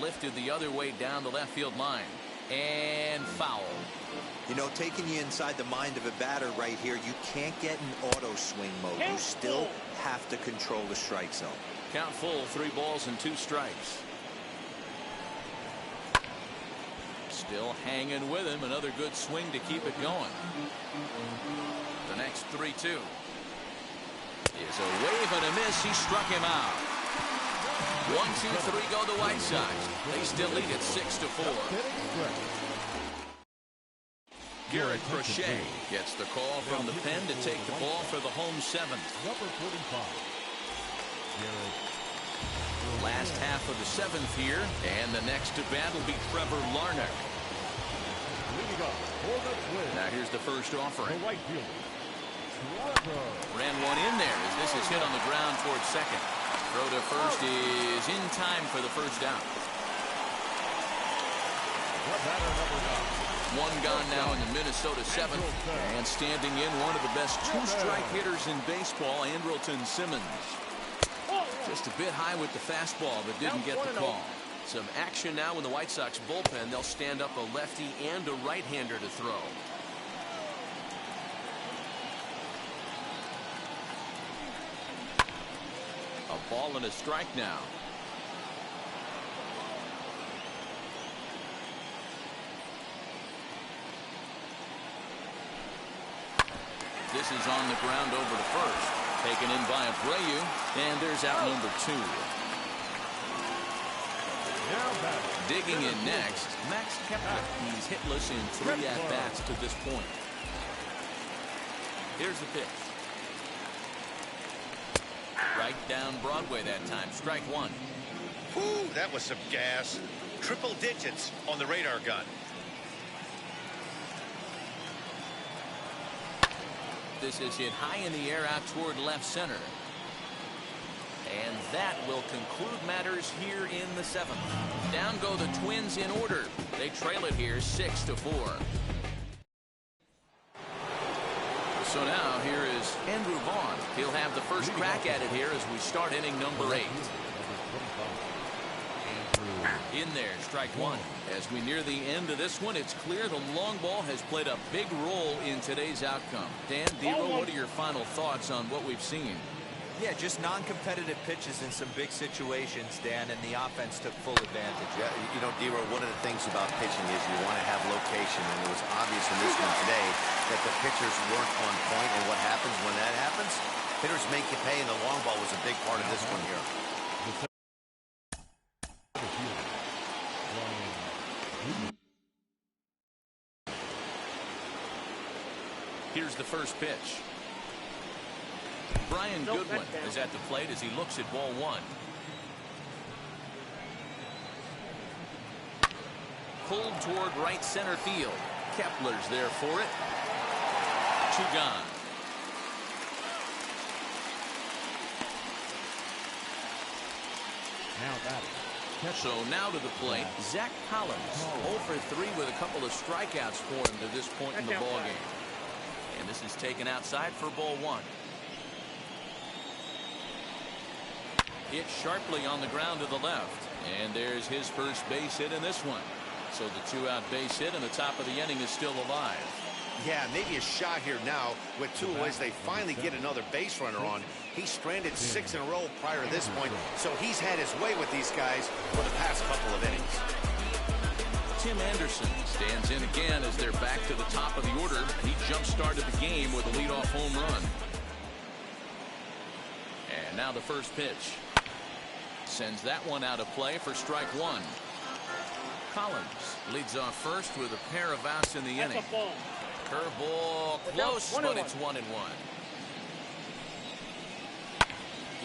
Lifted the other way down the left field line. And foul. You know, taking you inside the mind of a batter right here, you can't get in auto swing mode. You still have to control the strike zone. Count full, 3 balls and 2 strikes. Still hanging with him. Another good swing to keep it going. The next 3-2 is a wave and a miss. He struck him out. 1-2-3 go the White Sox. They still lead at 6-4. Garrett Crochet gets the call from the pen to take the ball for the home 7th. Number 45. Last half of the 7th here, and the next to bat will be Trevor Larnach. Now here's the first offering. Right fielder. Ran one in there as this is hit on the ground towards second. Throw to first is in time for the first down. One gone now in the Minnesota 7th. And standing in, one of the best 2-strike hitters in baseball, Andrelton Simmons. Just a bit high with the fastball, but didn't get the call. Some action now in the White Sox bullpen. They'll stand up a lefty and a right-hander to throw. A ball and a strike now. This is on the ground over to first. Taken in by Abreu, and there's out number 2. Digging in next, Max Kepler. He's hitless in 3 at-bats to this point. Here's the pitch. Right down Broadway that time. Strike 1. Whew, that was some gas. Triple digits on the radar gun. This is hit high in the air out toward left center. And that will conclude matters here in the 7th. Down go the Twins in order. They trail it here 6-4. So now here is Andrew Vaughn. He'll have the first crack at it here as we start inning number 8. In there, strike 1. As we near the end of this one, it's clear the long ball has played a big role in today's outcome. Dan, Dero, what are your final thoughts on what we've seen? Yeah, just non-competitive pitches in some big situations, Dan, and the offense took full advantage. Yeah, you know, Dero, one of the things about pitching is you want to have location, and it was obvious in this one today that the pitchers weren't on point, and what happens when that happens? Hitters make you pay, and the long ball was a big part of this one here. Here's the first pitch. Brian Goodwin is at the plate as he looks at ball one. Pulled toward right center field. Kepler's there for it. 2 gone. Now batting. So now to the plate, Zach Collins, 0 for 3 with a couple of strikeouts for him to this point in the ballgame. And this is taken outside for ball one. Hit sharply on the ground to the left. And there's his first base hit in this one. So the 2-out base hit in the top of the inning is still alive. Yeah, maybe a shot here now with 2 as they finally get another base runner on. He's stranded 6 in a row prior to this point, so he's had his way with these guys for the past couple of innings. Tim Anderson stands in again as they're back to the top of the order. He jump-started the game with a leadoff home run. And now the first pitch. Sends that one out of play for strike 1. Collins leads off first with a pair of outs in the inning. Curveball close, but it's 1-1.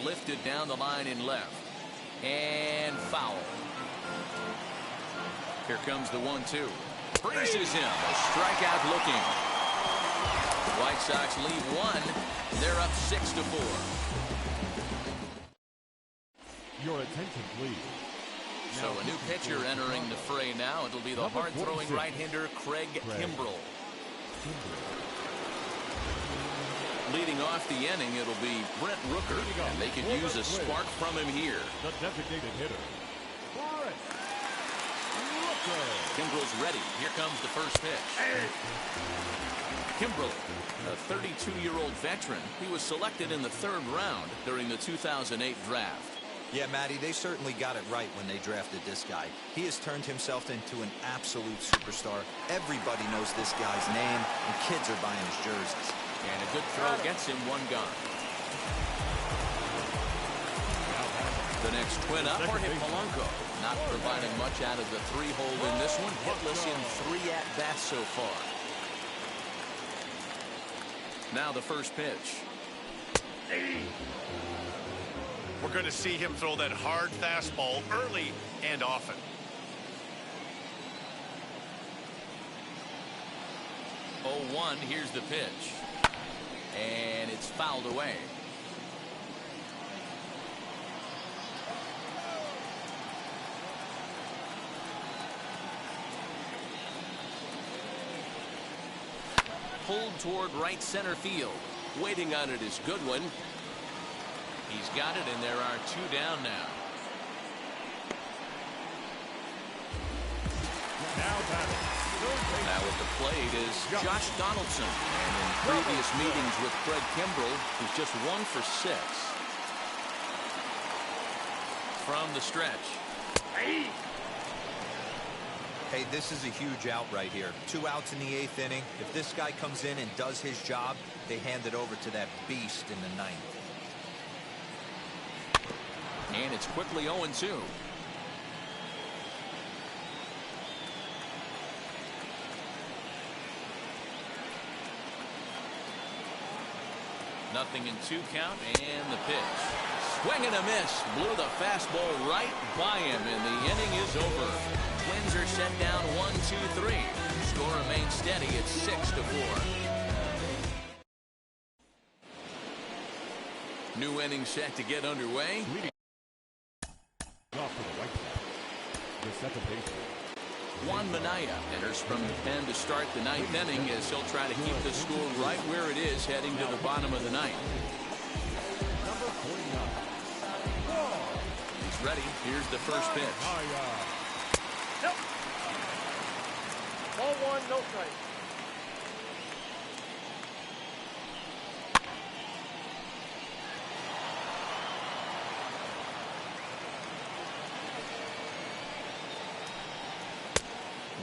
Lifted down the line in left. And foul. Here comes the 1-2. Freezes him. A strikeout looking. White Sox lead 1. They're up 6-4. Your attention, please. So a new pitcher entering the fray now. It'll be the hard-throwing right-hander Craig Kimbrell. Leading off the inning, it'll be Brent Rooker, and they could use a spark from him here. The designated hitter. Kimbrell's ready. Here comes the first pitch. Kimbrell, a 32-year-old veteran. He was selected in the 3rd round during the 2008 draft. Yeah, Matty, they certainly got it right when they drafted this guy. He has turned himself into an absolute superstar. Everybody knows this guy's name, and kids are buying his jerseys. And a good throw gets him 1 gone. The next twin up for Polanco. Not providing much out of the 3-hole in this one. Hitless in 3 at-bats so far. Now the first pitch. We're going to see him throw that hard fastball early and often. Oh, 1, here's the pitch. And it's fouled away. Pulled toward right center field. Waiting on it is Goodwin. He's got it, and there are 2 down now. Now at the plate is Josh Donaldson. And in previous meetings with Craig Kimbrell, he's just 1 for 6. From the stretch. Hey, this is a huge out right here. 2 outs in the 8th inning. If this guy comes in and does his job, they hand it over to that beast in the 9th. And it's quickly 0-2. Nothing in 2 count, and the pitch. Swing and a miss. Blew the fastball right by him, and the inning is over. Twins are set down 1-2-3. Score remains steady at 6-4. New inning set to get underway. Juan Minaya enters from the pen to start the 9th inning as he'll try to keep the score right where it is heading to the bottom of the 9th. He's ready. Here's the first pitch. Nope. Ball 1, no strike.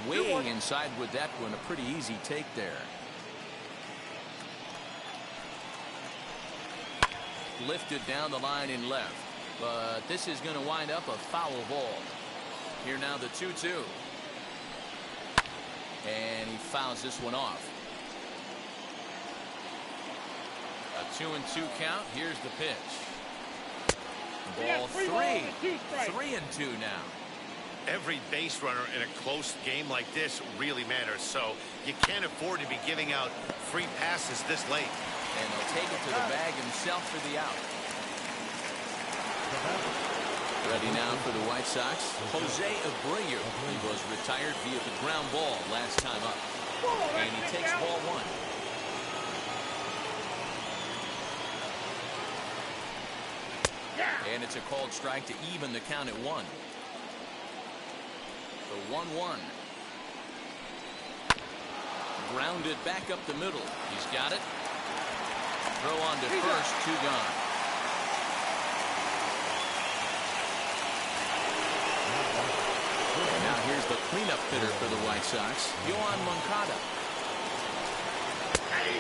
Weighing inside with that one, a pretty easy take there. Lifted down the line in left, but this is going to wind up a foul ball. Here now the 2-2. And he fouls this one off. A 2-2 count. Here's the pitch. Ball 3. 3-2 now. Every base runner in a close game like this really matters, so you can't afford to be giving out free passes this late. And he'll take it to the bag himself for the out. Ready now for the White Sox, Jose Abreu. He was retired via the ground ball last time up. And he takes ball 1. And it's a called strike to even the count at 1. The 1-1. Grounded back up the middle. He's got it. Throw on to first, 2 gone. And now here's the cleanup hitter for the White Sox, Yoan Moncada.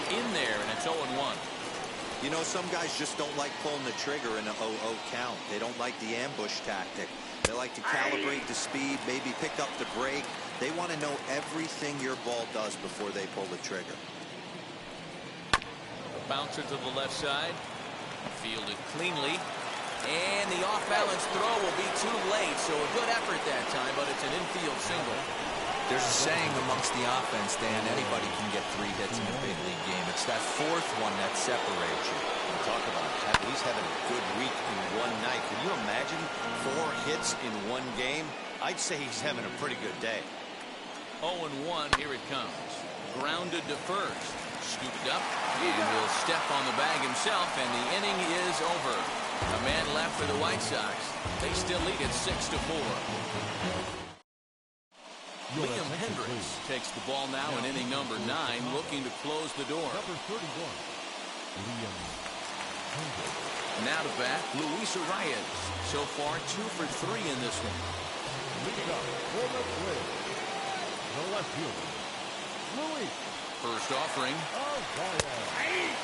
In there, and it's 0-1. You know, some guys just don't like pulling the trigger in a 0-0 count. They don't like the ambush tactic. They like to calibrate the speed, maybe pick up the brake. They want to know everything your ball does before they pull the trigger. A bouncer to the left side. Fielded cleanly. And the off-balance throw will be too late, so a good effort that time, but it's an infield single. There's a saying amongst the offense, Dan, anybody can get 3 hits in a big league game. It's that 4th one that separates you. Talk about at least having a good week in one night. Can you imagine 4 hits in one game? I'd say he's having a pretty good day. 0-1, here it comes. Grounded to first. Scooped up, and will step on the bag himself, and the inning is over. A man left for the White Sox. They still lead at 6-4. Liam Hendricks takes the ball now in inning number 9, looking to close the door. Number 31, Liam Hendricks. Now to bat, Luis Arias. So far, 2 for 3 in this one. Leading up for the play, the left fielder, Luis. First offering. Arias.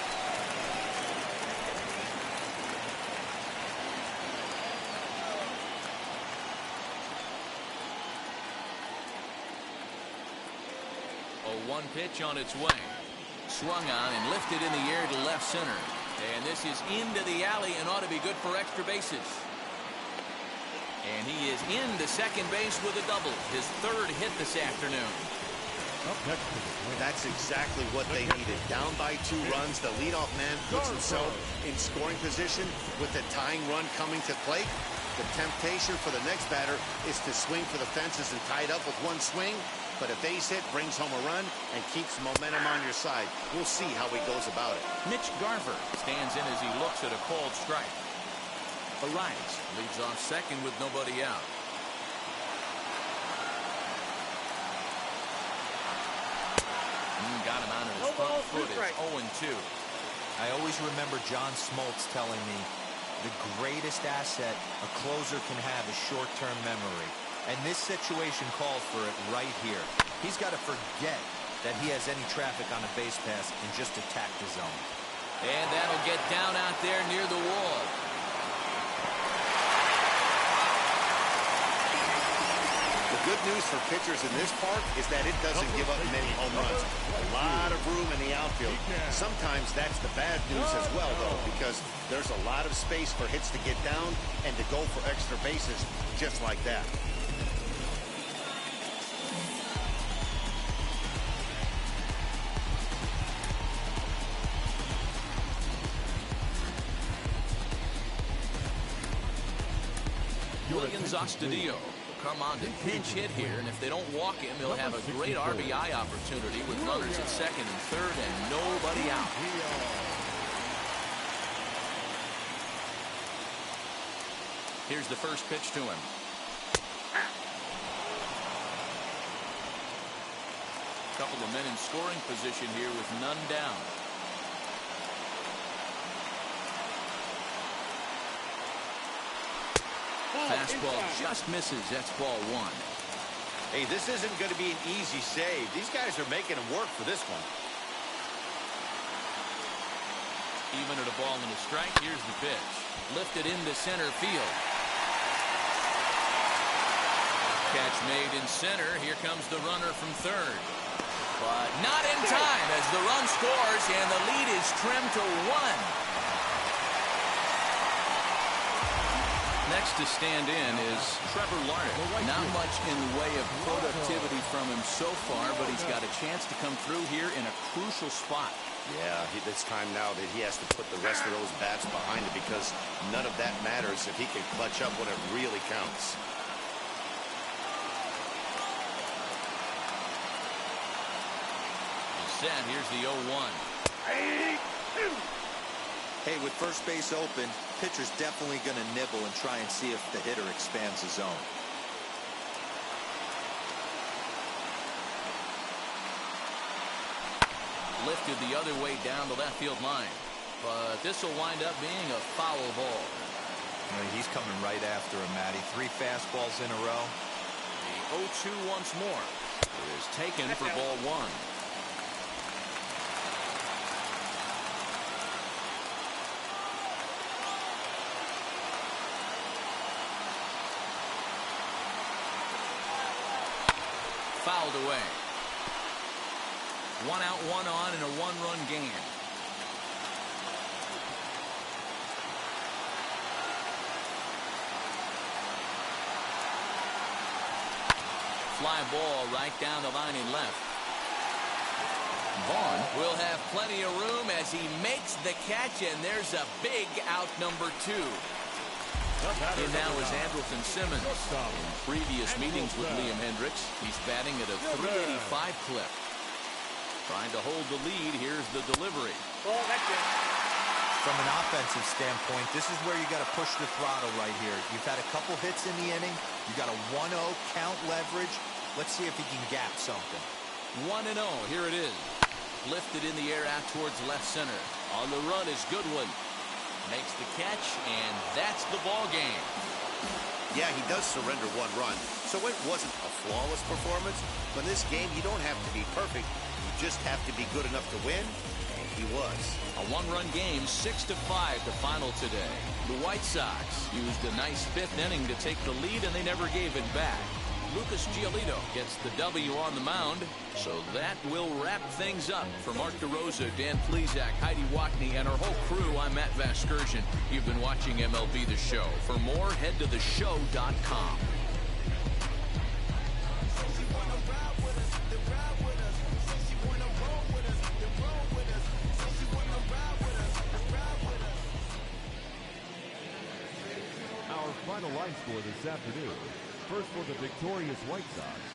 A 1 pitch on its way. Swung on and lifted in the air to left center. And this is into the alley and ought to be good for extra bases. And he is into second base with a double. His 3rd hit this afternoon. Up next to the plate. That's exactly what they needed. Down by 2 runs, the leadoff man puts himself in scoring position with the tying run coming to plate. The temptation for the next batter is to swing for the fences and tie it up with 1 swing. But a base hit brings home a run and keeps momentum on your side. We'll see how he goes about it. Mitch Garver stands in as he looks at a called strike. Arias leads off second with nobody out. Got him out of his front foot. It's 0-2. I always remember John Smoltz telling me the greatest asset a closer can have is short-term memory. And this situation calls for it right here. He's got to forget that he has any traffic on a base pass and just attack the zone. And that'll get down out there near the wall. The good news for pitchers in this park is that it doesn't give up many home runs. A lot of room in the outfield. Sometimes that's the bad news as well, though, because there's a lot of space for hits to get down and to go for extra bases just like that. Williams Astudillo come on to pinch hit here, and if they don't walk him, he'll have a great RBI opportunity with runners at second and third and nobody out. Here's the first pitch to him. Couple of men in scoring position here with none down. Fastball just misses. That's ball 1. Hey, this isn't going to be an easy save. These guys are making him work for this one. Even at a ball and a strike, here's the pitch. Lifted into center field. Catch made in center. Here comes the runner from third. But not in time as the run scores and the lead is trimmed to 1. Next to stand in is Trevor Larned. Not much in the way of productivity from him so far, but he's got a chance to come through here in a crucial spot. Yeah, it's time now that he has to put the rest of those bats behind it, because none of that matters if he can clutch up when it really counts. He's set. Here's the 0-1. Hey, with first base open, pitcher's definitely going to nibble and try and see if the hitter expands the zone. Lifted the other way down the left field line. But this will wind up being a foul ball. He's coming right after him, Matty. 3 fastballs in a row. The 0-2 once more. It is taken for ball 1. Fouled away. 1 out, 1 on in a 1-run game. Fly ball right down the line in left. Vaughn will have plenty of room as he makes the catch, and there's a big out number 2. And now is Andrelton Simmons. In previous meetings with Liam Hendricks, he's batting at a .385 clip. Trying to hold the lead. Here's the delivery. From an offensive standpoint, this is where you got to push the throttle right here. You've had a couple hits in the inning. You got a 1-0 count leverage. Let's see if he can gap something. 1-0. Here it is. Lifted in the air out towards left center. On the run is Goodwin. Makes the catch, and that's the ball game. Yeah, he does surrender 1 run, so it wasn't a flawless performance. But in this game, you don't have to be perfect. You just have to be good enough to win, and he was. A 1-run game, 6-5 the final today. The White Sox used a nice 5th inning to take the lead, and they never gave it back. Lucas Giolito gets the W on the mound. So that will wrap things up. For Mark DeRosa, Dan Plesac, Heidi Watney, and our whole crew, I'm Matt Vasgersian. You've been watching MLB The Show. For more, head to theshow.com. Our final line score this afternoon. First for the victorious White Sox,